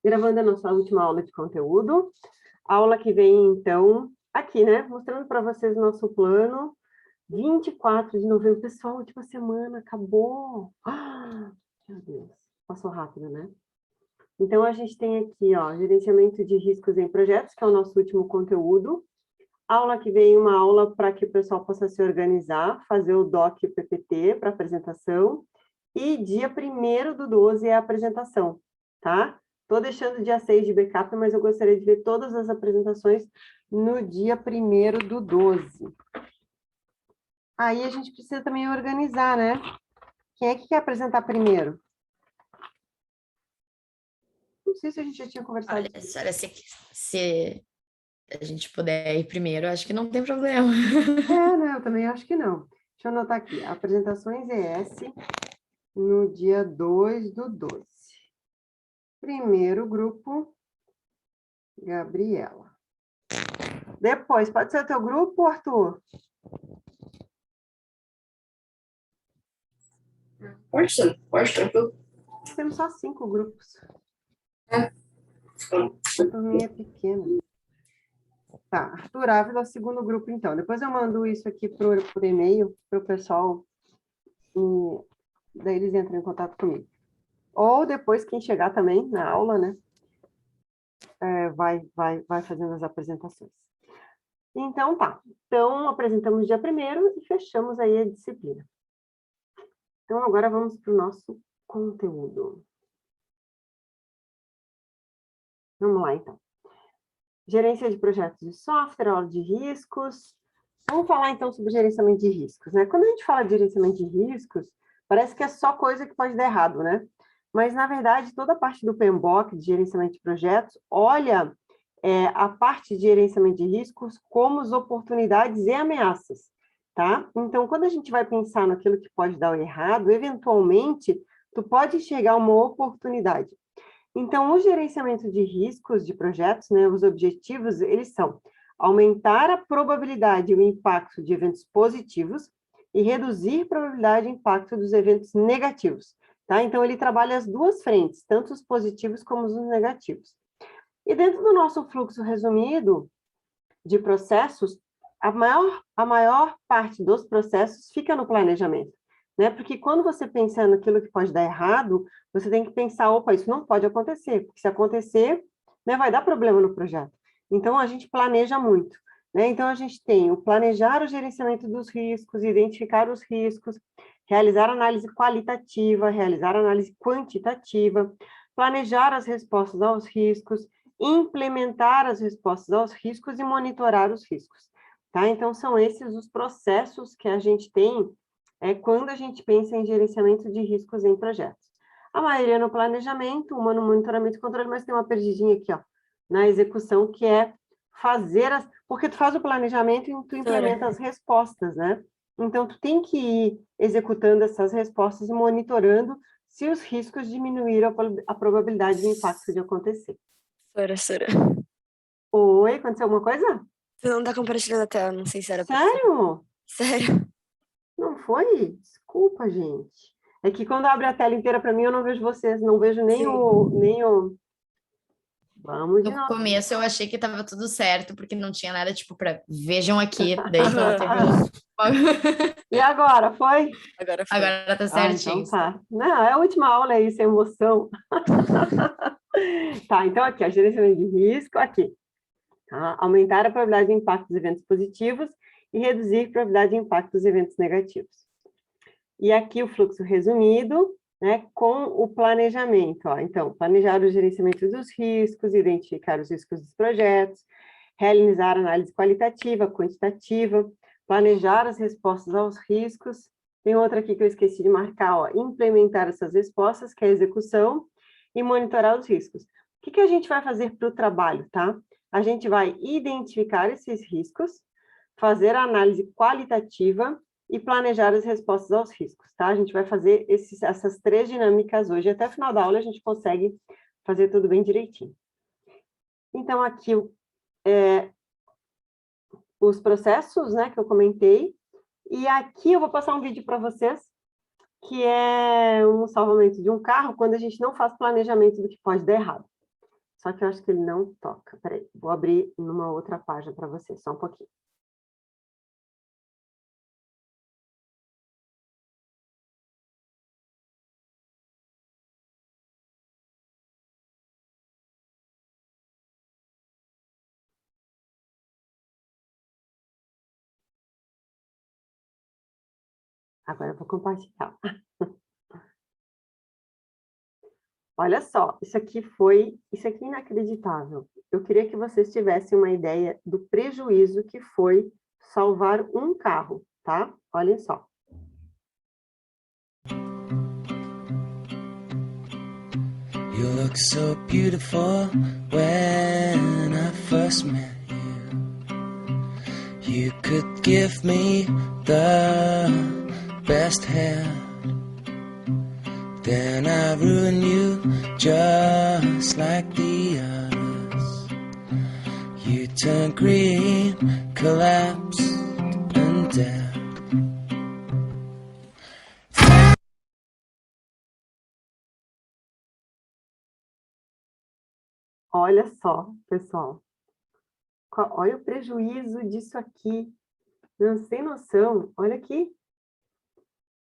gravando a nossa última aula de conteúdo. Aula que vem, então, aqui, né? Mostrando para vocês o nosso plano. 24 de novembro. Pessoal, última semana, acabou. Ah, meu Deus, passou rápido, né? Então, a gente tem aqui, ó, gerenciamento de riscos em projetos, que é o nosso último conteúdo. Aula que vem, uma aula para que o pessoal possa se organizar, fazer o doc e o PPT para apresentação. E dia 1º do 12 é a apresentação, tá? Estou deixando dia 6 de backup, mas eu gostaria de ver todas as apresentações no dia 1º do 12. Aí a gente precisa também organizar, né? Quem é que quer apresentar primeiro? Não sei se a gente já tinha conversado. Olha, senhora, se a gente puder ir primeiro, acho que não tem problema. Né? Eu também acho que não. Deixa eu anotar aqui. Apresentações ES no dia 2/12. Primeiro grupo, Gabriela. Depois, pode ser o teu grupo, Arthur? Pode ser, pode, tranquilo. Temos só 5 grupos. É. A turminha é pequena. Tá, Arthur Ávila, segundo grupo, então. Depois eu mando isso aqui por e-mail para o pessoal, e daí eles entram em contato comigo. Ou depois, quem chegar também na aula, né? Vai fazendo as apresentações. Então, tá. Então, apresentamos dia 1º e fechamos aí a disciplina. Então, agora vamos para o nosso conteúdo. Vamos lá, então. Gerência de projetos de software, aula de riscos. Vamos falar, então, sobre gerenciamento de riscos, né? Quando a gente fala de gerenciamento de riscos, parece que é só coisa que pode dar errado, né? Mas, na verdade, toda a parte do PMBOK, de gerenciamento de projetos, olha a parte de gerenciamento de riscos como as oportunidades e ameaças, tá? Então, quando a gente vai pensar naquilo que pode dar errado, eventualmente, tu pode enxergar uma oportunidade. Então, o gerenciamento de riscos de projetos, né, os objetivos, eles são aumentar a probabilidade e o impacto de eventos positivos e reduzir a probabilidade e impacto dos eventos negativos, tá? Então, ele trabalha as duas frentes, tanto os positivos como os negativos. E dentro do nosso fluxo resumido de processos, a maior parte dos processos fica no planejamento, né? Porque quando você pensa naquilo que pode dar errado, você tem que pensar, opa, isso não pode acontecer, porque se acontecer, né, vai dar problema no projeto. Então, a gente planeja muito, né? Então, a gente tem o planejar o gerenciamento dos riscos, identificar os riscos, realizar análise qualitativa, realizar análise quantitativa, planejar as respostas aos riscos, implementar as respostas aos riscos e monitorar os riscos, tá? Então, são esses os processos que a gente tem quando a gente pensa em gerenciamento de riscos em projetos. A maioria no planejamento, uma no monitoramento e controle, mas tem uma perdidinha aqui, ó, na execução, que é fazer as... Porque tu faz o planejamento e tu implementa as respostas, né? Então, tu tem que ir executando essas respostas e monitorando se os riscos diminuíram a probabilidade de impacto de acontecer. Sora. Oi, aconteceu alguma coisa? Você não tá compartilhando a tela, não sei se era pra... Sério? Sério? Não foi? Desculpa, gente. É que quando abre a tela inteira para mim, eu não vejo vocês, não vejo nem o... Vamos de No novo. começo eu achei que tava tudo certo, porque não tinha nada, tipo, para vejam aqui. Daí quando teve um... E agora, foi? Agora foi. Agora tá certinho. Então tá. Não, é a última aula aí, sem emoção. Tá, então aqui, ó, gerenciamento de risco, aqui. Tá? Aumentar a probabilidade de impacto dos eventos positivos e reduzir a probabilidade de impacto dos eventos negativos. E aqui o fluxo resumido, né, com o planejamento. Ó. Então, planejar o gerenciamento dos riscos, identificar os riscos dos projetos, realizar análise qualitativa, quantitativa, planejar as respostas aos riscos. Tem outra aqui que eu esqueci de marcar, ó, implementar essas respostas, que é a execução, e monitorar os riscos. O que a gente vai fazer para o trabalho, tá? A gente vai identificar esses riscos, fazer a análise qualitativa e planejar as respostas aos riscos, tá? A gente vai fazer essas 3 dinâmicas hoje. Até o final da aula a gente consegue fazer tudo bem direitinho. Então, aqui os processos, né, que eu comentei. E aqui eu vou passar um vídeo para vocês, que é um salvamento de um carro, quando a gente não faz planejamento do que pode dar errado. Só que eu acho que ele não toca. Peraí, vou abrir numa outra página para você, só um pouquinho. Agora eu vou compartilhar. Olha só, isso aqui é inacreditável. Eu queria que vocês tivessem uma ideia do prejuízo que foi salvar um carro, tá? Olhem só. You look so beautiful when I first met you. You could give me the best hair. Then I ruin you just like the others. You turn green, collapsed and dead. Olha só, pessoal. Olha o prejuízo disso aqui. Não tem noção. Olha aqui.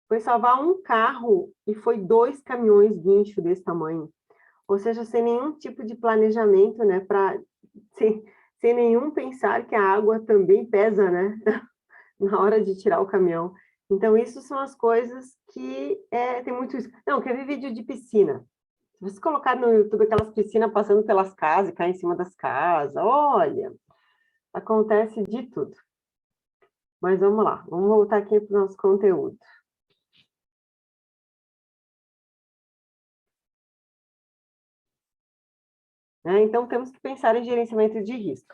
Foi salvar um carro e foi 2 caminhões guincho desse tamanho. Ou seja, sem nenhum tipo de planejamento, né? Sem nenhum pensar que a água também pesa, né? Na hora de tirar o caminhão. Então, isso são as coisas que tem muito isso. Não, quer ver vídeo de piscina? Se você colocar no YouTube aquelas piscinas passando pelas casas e cair em cima das casas, olha, acontece de tudo. Mas vamos lá, vamos voltar aqui para o nosso conteúdo. Então, temos que pensar em gerenciamento de risco.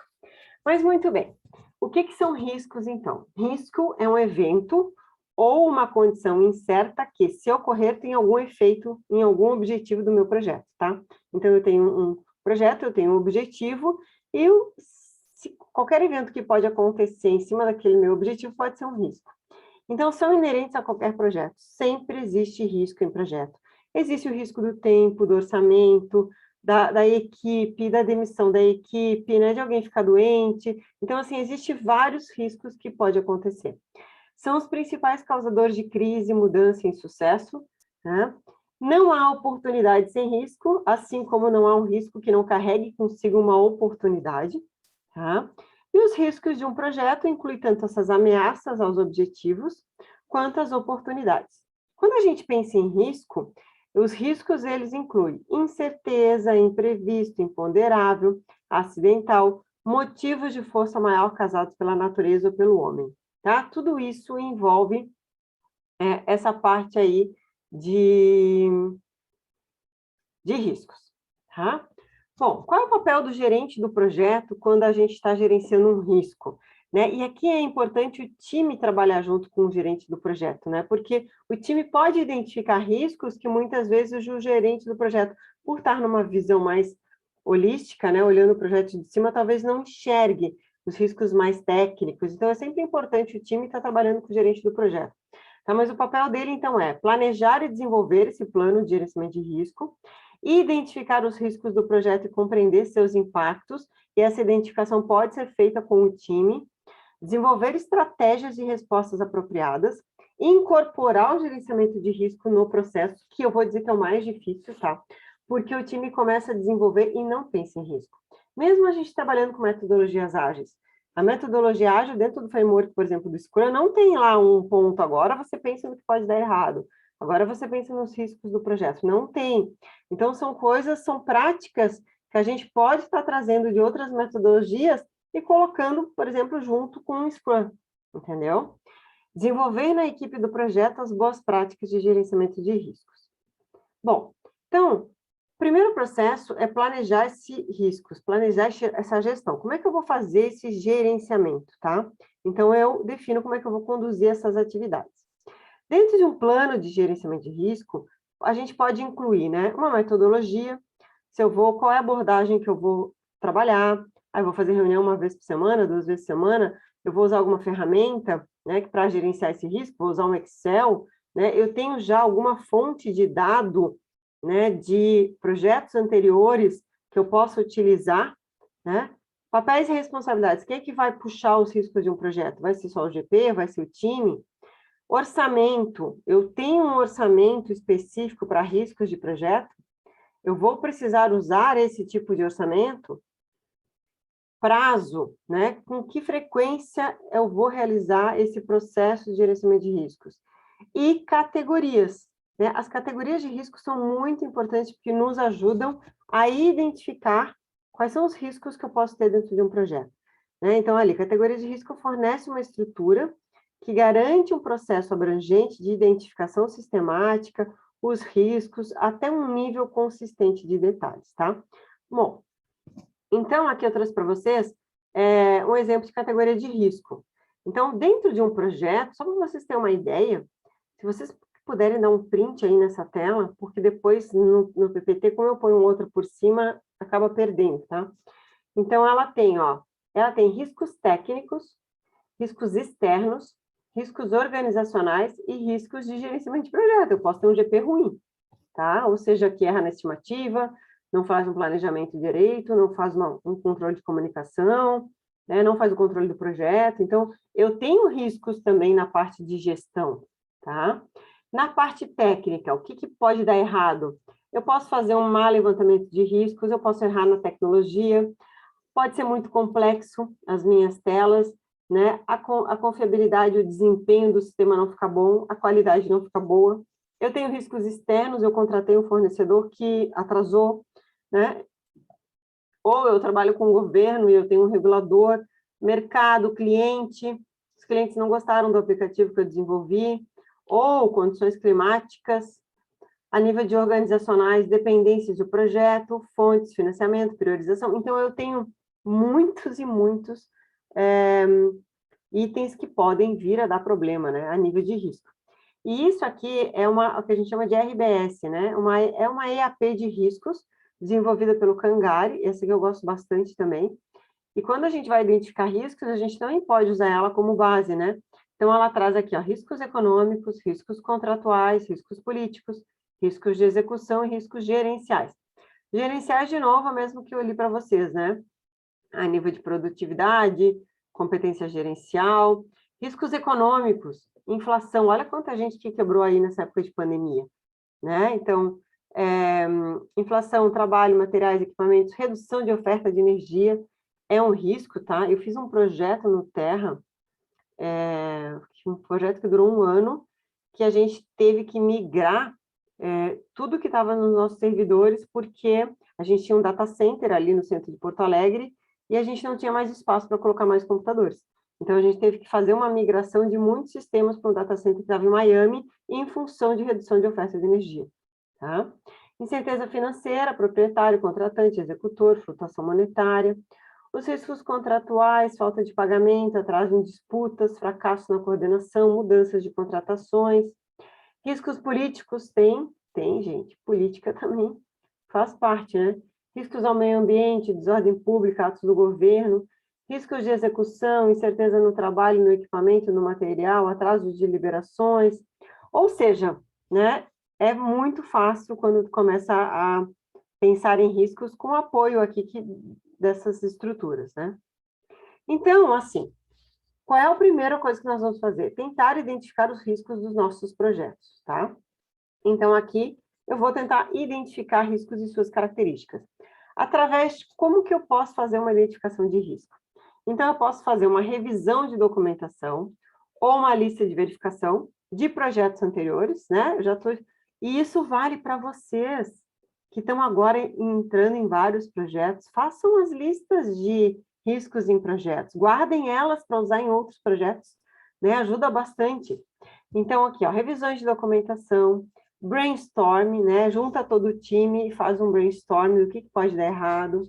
Mas, muito bem. O que são riscos, então? Risco é um evento ou uma condição incerta que, se ocorrer, tem algum efeito em algum objetivo do meu projeto, tá? Então, eu tenho um projeto, eu tenho um objetivo, e qualquer evento que pode acontecer em cima daquele meu objetivo pode ser um risco. Então, são inerentes a qualquer projeto. Sempre existe risco em projeto. Existe o risco do tempo, do orçamento, da equipe, da demissão da equipe, né, de alguém ficar doente. Então, assim, existem vários riscos que podem acontecer. São os principais causadores de crise, mudança e insucesso, né? Não há oportunidade sem risco, assim como não há um risco que não carregue consigo uma oportunidade, tá? E os riscos de um projeto incluem tanto essas ameaças aos objetivos, quanto as oportunidades. Quando a gente pensa em risco, os riscos, eles incluem incerteza, imprevisto, imponderável, acidental, motivos de força maior causados pela natureza ou pelo homem, tá? Tudo isso envolve essa parte aí de riscos, tá? Bom, qual é o papel do gerente do projeto quando a gente está gerenciando um risco? Né? E aqui é importante o time trabalhar junto com o gerente do projeto, né? Porque o time pode identificar riscos que muitas vezes o gerente do projeto, por estar numa visão mais holística, né? Olhando o projeto de cima, talvez não enxergue os riscos mais técnicos. Então, é sempre importante o time estar trabalhando com o gerente do projeto. Tá? Mas o papel dele, então, é planejar e desenvolver esse plano de gerenciamento de risco, identificar os riscos do projeto e compreender seus impactos, e essa identificação pode ser feita com o time, desenvolver estratégias de respostas apropriadas, incorporar o gerenciamento de risco no processo, que eu vou dizer que é o mais difícil, tá? Porque o time começa a desenvolver e não pensa em risco. Mesmo a gente trabalhando com metodologias ágeis, a metodologia ágil dentro do framework, por exemplo, do Scrum, não tem lá um ponto agora, você pensa no que pode dar errado. Agora você pensa nos riscos do projeto. Não tem. Então, são práticas que a gente pode estar trazendo de outras metodologias e colocando, por exemplo, junto com o Scrum, entendeu? Desenvolver na equipe do projeto as boas práticas de gerenciamento de riscos. Bom, então, o primeiro processo é planejar esses riscos, planejar essa gestão. Como é que eu vou fazer esse gerenciamento, tá? Então, eu defino como é que eu vou conduzir essas atividades. Dentro de um plano de gerenciamento de risco, a gente pode incluir, né, uma metodologia, qual é a abordagem que eu vou trabalhar, eu vou fazer reunião 1 vez por semana, 2 vezes por semana, eu vou usar alguma ferramenta, né, para gerenciar esse risco, vou usar um Excel, né, eu tenho já alguma fonte de dado, né, de projetos anteriores que eu possa utilizar, né? Papéis e responsabilidades. Quem é que vai puxar os riscos de um projeto? Vai ser só o GP? Vai ser o time? Orçamento. Eu tenho um orçamento específico para riscos de projeto? Eu vou precisar usar esse tipo de orçamento? Prazo, né? Com que frequência eu vou realizar esse processo de gerenciamento de riscos? E categorias, né? As categorias de risco são muito importantes porque nos ajudam a identificar quais são os riscos que eu posso ter dentro de um projeto, né? Então, ali, categoria de risco fornece uma estrutura que garante um processo abrangente de identificação sistemática, os riscos, até um nível consistente de detalhes, tá? Bom, então, aqui eu trouxe para vocês um exemplo de categoria de risco. Então, dentro de um projeto, só para vocês terem uma ideia, se vocês puderem dar um print aí nessa tela, porque depois no PPT, como eu ponho um outro por cima, acaba perdendo, tá? Então, ela tem riscos técnicos, riscos externos, riscos organizacionais e riscos de gerenciamento de projeto. Eu posso ter um GP ruim, tá? Ou seja, que erra na estimativa, não faz um planejamento direito, não faz um controle de comunicação, né? Não faz o controle do projeto. Então, eu tenho riscos também na parte de gestão, tá? Na parte técnica, o que pode dar errado? Eu posso fazer um mau levantamento de riscos, eu posso errar na tecnologia, pode ser muito complexo as minhas telas, né? A confiabilidade, o desempenho do sistema não fica bom, a qualidade não fica boa. Eu tenho riscos externos, eu contratei um fornecedor que atrasou, né? Ou eu trabalho com o governo e eu tenho um regulador, mercado, cliente, os clientes não gostaram do aplicativo que eu desenvolvi, ou condições climáticas, a nível de organizacionais, dependências do projeto, fontes, financiamento, priorização. Então, eu tenho muitos e muitos itens que podem vir a dar problema, né, a nível de risco. E isso aqui é o que a gente chama de RBS, né? É uma EAP de riscos, desenvolvida pelo Cangari, essa aqui eu gosto bastante também. E quando a gente vai identificar riscos, a gente também pode usar ela como base, né? Então, ela traz aqui, ó, riscos econômicos, riscos contratuais, riscos políticos, riscos de execução e riscos gerenciais. Gerenciais, de novo, é o mesmo que eu li para vocês, né? A nível de produtividade, competência gerencial, riscos econômicos, inflação, olha quanta gente que quebrou aí nessa época de pandemia, né? Então, inflação, trabalho, materiais, equipamentos, redução de oferta de energia, é um risco, tá? Eu fiz um projeto no Terra, um projeto que durou 1 ano, que a gente teve que migrar tudo que estava nos nossos servidores, porque a gente tinha um data center ali no centro de Porto Alegre, e a gente não tinha mais espaço para colocar mais computadores. Então, a gente teve que fazer uma migração de muitos sistemas para um data center que estava em Miami, em função de redução de oferta de energia. Tá? Incerteza financeira, proprietário, contratante, executor, flutuação monetária. Os riscos contratuais, falta de pagamento, atraso em disputas, fracasso na coordenação, mudanças de contratações. Riscos políticos, tem, gente, política também faz parte, né? Riscos ao meio ambiente, desordem pública, atos do governo, riscos de execução, incerteza no trabalho, no equipamento, no material, atraso de liberações, ou seja, né, é muito fácil quando começa a pensar em riscos com apoio aqui dessas estruturas, né? Então, assim, qual é a primeira coisa que nós vamos fazer? Tentar identificar os riscos dos nossos projetos, tá? Então, aqui, eu vou tentar identificar riscos e suas características. Através de como que eu posso fazer uma identificação de risco? Então, eu posso fazer uma revisão de documentação ou uma lista de verificação de projetos anteriores, né? E isso vale para vocês que estão agora entrando em vários projetos. Façam as listas de riscos em projetos. Guardem elas para usar em outros projetos, né? Ajuda bastante. Então, aqui, ó, revisões de documentação, brainstorm, né? Junta todo o time e faz um brainstorm do que pode dar errado.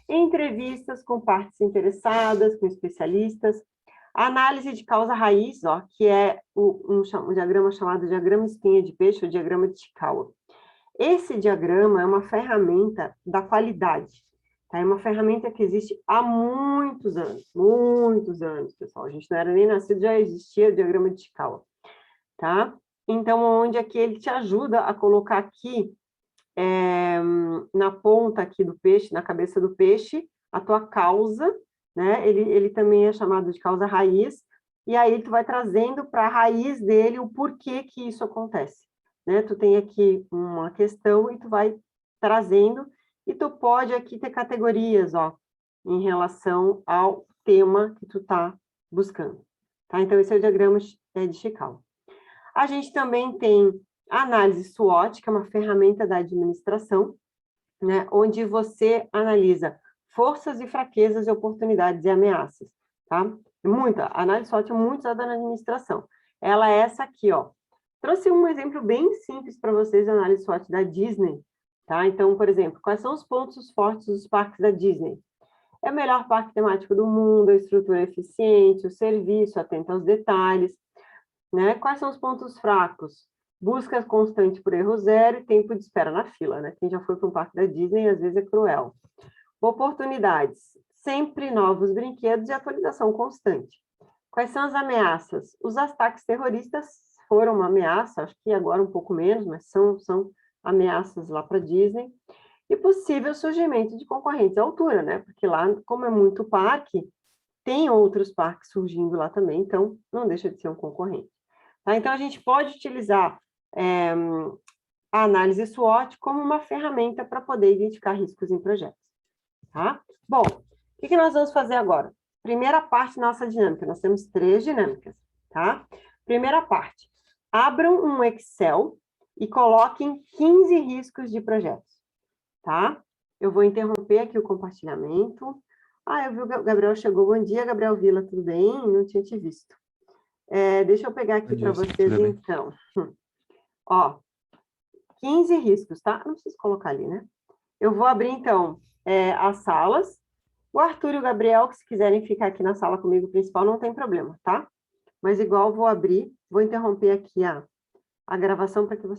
Entrevistas com partes interessadas, com especialistas. Análise de causa raiz, ó, que é um diagrama chamado diagrama espinha de peixe ou diagrama de Chikawa. Esse diagrama é uma ferramenta da qualidade, tá? É uma ferramenta que existe há muitos anos, pessoal. A gente não era nem nascido, já existia o diagrama de Chikawa, tá? Então, onde aqui ele te ajuda a colocar aqui na ponta aqui do peixe, na cabeça do peixe, a tua causa, né? Ele também é chamado de causa raiz, e aí tu vai trazendo para a raiz dele o porquê que isso acontece, né? Tu tem aqui uma questão e tu vai trazendo, e tu pode aqui ter categorias, ó, em relação ao tema que tu tá buscando, tá? Então, esse é o diagrama de Chicago. A gente também tem a análise SWOT, que é uma ferramenta da administração, né? Onde você analisa forças e fraquezas, oportunidades e ameaças, tá? A análise SWOT é muito usada na administração. Ela é essa aqui, ó. Trouxe um exemplo bem simples para vocês da análise SWOT da Disney, tá? Então, por exemplo, quais são os pontos fortes dos parques da Disney? É o melhor parque temático do mundo, a estrutura eficiente, o serviço atento aos detalhes, né? Quais são os pontos fracos? Busca constante por erro zero e tempo de espera na fila, né? Quem já foi para um parque da Disney, às vezes é cruel. Oportunidades, sempre novos brinquedos e atualização constante. Quais são as ameaças? Os ataques terroristas foram uma ameaça, acho que agora um pouco menos, mas são ameaças lá para a Disney. E possível surgimento de concorrentes à altura, né? Porque lá, como é muito parque, tem outros parques surgindo lá também, então não deixa de ser um concorrente. Tá? Então, a gente pode utilizar a análise SWOT como uma ferramenta para poder identificar riscos em projetos. Tá? Bom, o que nós vamos fazer agora? Primeira parte da nossa dinâmica, nós temos 3 dinâmicas, tá? Primeira parte, abram um Excel e coloquem 15 riscos de projetos, tá? Eu vou interromper aqui o compartilhamento. Eu vi o Gabriel chegou. Bom dia, Gabriel Vila, tudo bem? Não tinha te visto. Deixa eu pegar aqui para vocês, então. Ó, 15 riscos, tá? Não preciso colocar ali, né? Eu vou abrir, então, as salas. O Arthur e o Gabriel, que se quiserem ficar aqui na sala comigo principal, não tem problema, tá? Mas igual vou abrir, vou interromper aqui a gravação para que vocês